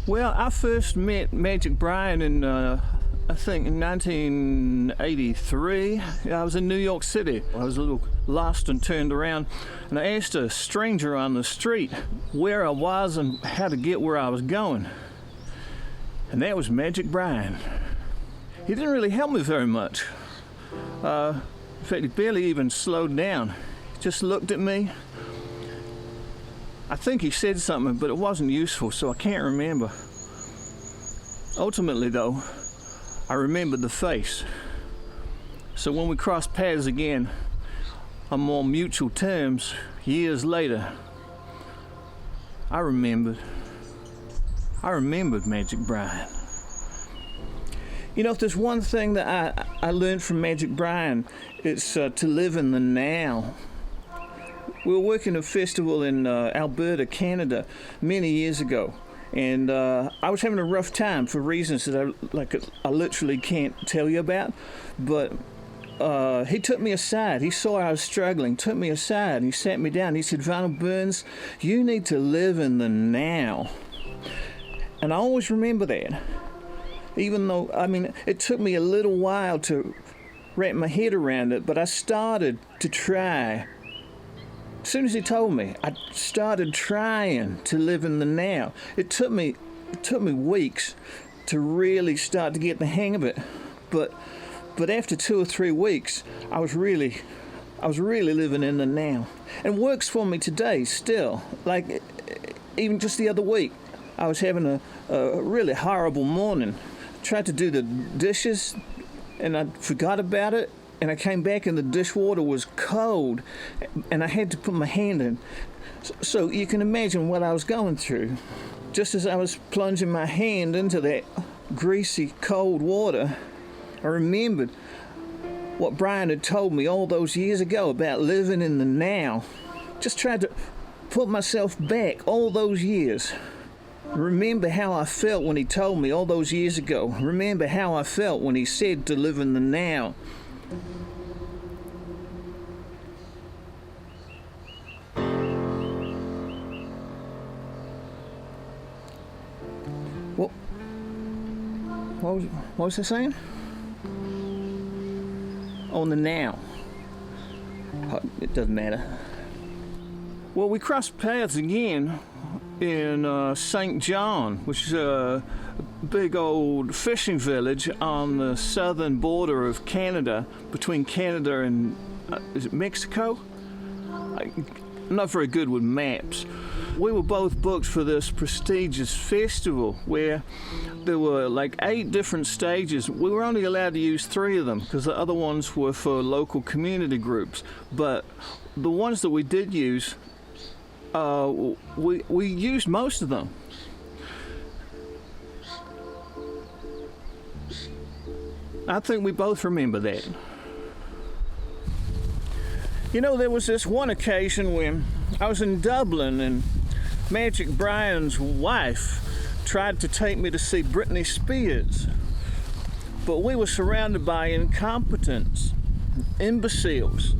Well, I first met Magic Brian in, I think, in 1983. I was in New York City. I was a little lost and turned around, and I asked a stranger on the street where I was and how to get where I was going. And that was Magic Brian. He didn't really help me very much. In fact, he barely even slowed down. He just looked at me. I think he said something, but it wasn't useful, so I can't remember. Ultimately, though, I remembered the face. So when we crossed paths again on more mutual terms, years later, I remembered Magic Brian. You know, if there's one thing that I learned from Magic Brian, it's to live in the now. We were working a festival in Alberta, Canada, many years ago, and I was having a rough time for reasons that I literally can't tell you about. But he took me aside. He saw I was struggling, took me aside, and he sat me down. He said, "Vinyl Burns, you need to live in the now." And I always remember that. Even though, it took me a little while to wrap my head around it, but I started to try. As soon as he told me, I started trying to live in the now. It took me weeks to really start to get the hang of it, but after 2 or 3 weeks, I was really living in the now, and works for me today still. Like even just the other week, I was having a really horrible morning. Tried to do the dishes, and I forgot about it. And I came back and the dishwater was cold, and I had to put my hand in. So you can imagine what I was going through. Just as I was plunging my hand into that greasy, cold water, I remembered what Brian had told me all those years ago about living in the now. Just tried to put myself back all those years. Remember how I felt when he told me all those years ago. Remember how I felt when he said to live in the now. What was I saying? On the now. It doesn't matter. Well, we crossed paths again in St. John, which is a big old fishing village on the southern border of Canada, between Canada and, is it Mexico? I'm not very good with maps. We were both booked for this prestigious festival where there were like 8 different stages. We were only allowed to use 3 of them because the other ones were for local community groups. But the ones that we did use, we used most of them. I think we both remember that. You know, there was this one occasion when I was in Dublin and Magic Brian's wife tried to take me to see Brittany Spears, but we were surrounded by incompetents, imbeciles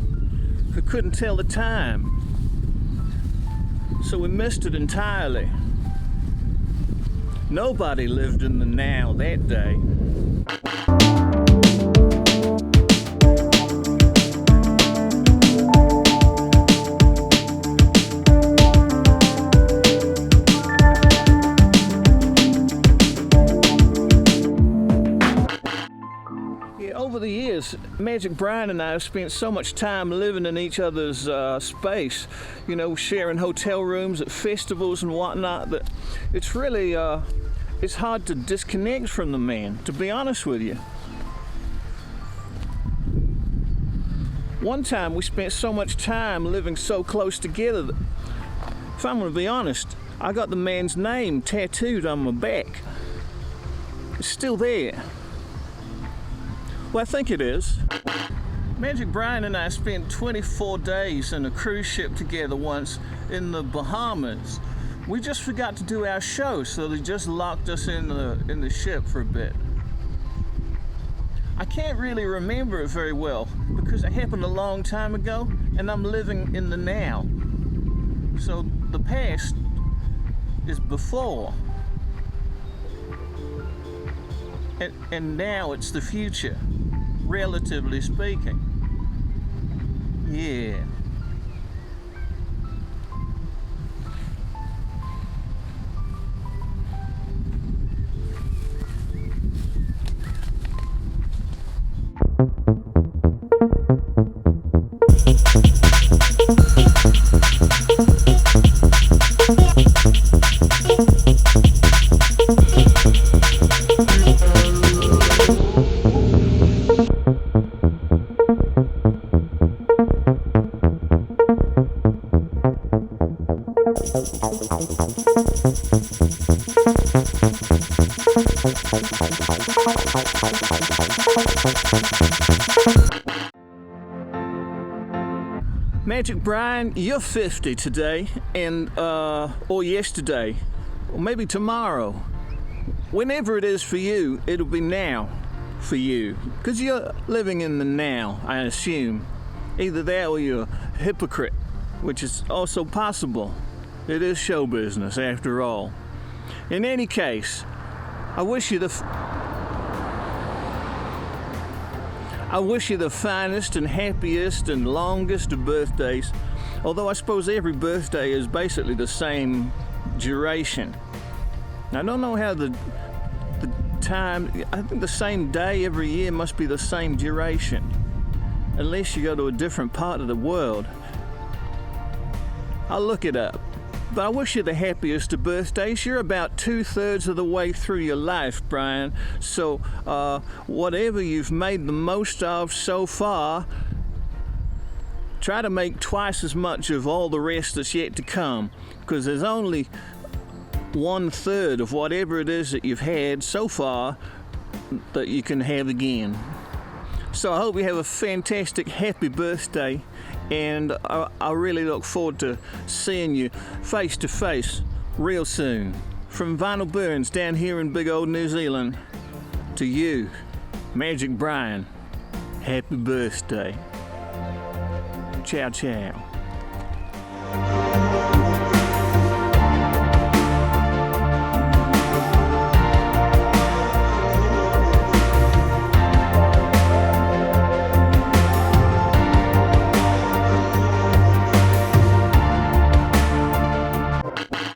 who couldn't tell the time, so we missed it entirely. Nobody lived in the now that day. Over the years, Magic Brian and I have spent so much time living in each other's space, you know, sharing hotel rooms at festivals and whatnot, that it's really, it's hard to disconnect from the man, to be honest with you. One time we spent so much time living so close together that, if I'm going to be honest, I got the man's name tattooed on my back. It's still there. Well, I think it is. Magic Brian and I spent 24 days in a cruise ship together once in the Bahamas. We just forgot to do our show, so they just locked us in the ship for a bit. I can't really remember it very well because it happened a long time ago and I'm living in the now. So the past is before. and now it's the future, relatively speaking. Yeah. Magic Brian, you're 50 today, and or yesterday, or maybe tomorrow. Whenever it is for you, it'll be now for you, because you're living in the now, I assume. Either that or you're a hypocrite, which is also possible. It is show business, after all. In any case, I wish you the finest and happiest and longest of birthdays, although I suppose every birthday is basically the same duration. I don't know how the time, I think the same day every year must be the same duration, unless you go to a different part of the world. I'll look it up. But I wish you the happiest of birthdays. You're about 2/3 of the way through your life, Brian. So whatever you've made the most of so far, try to make twice as much of all the rest that's yet to come. Because there's only 1/3 of whatever it is that you've had so far that you can have again. So I hope you have a fantastic, happy birthday. And I really look forward to seeing you face to face real soon. From Vinyl Burns down here in big old New Zealand, to you, Magic Brian, happy birthday. Ciao, ciao.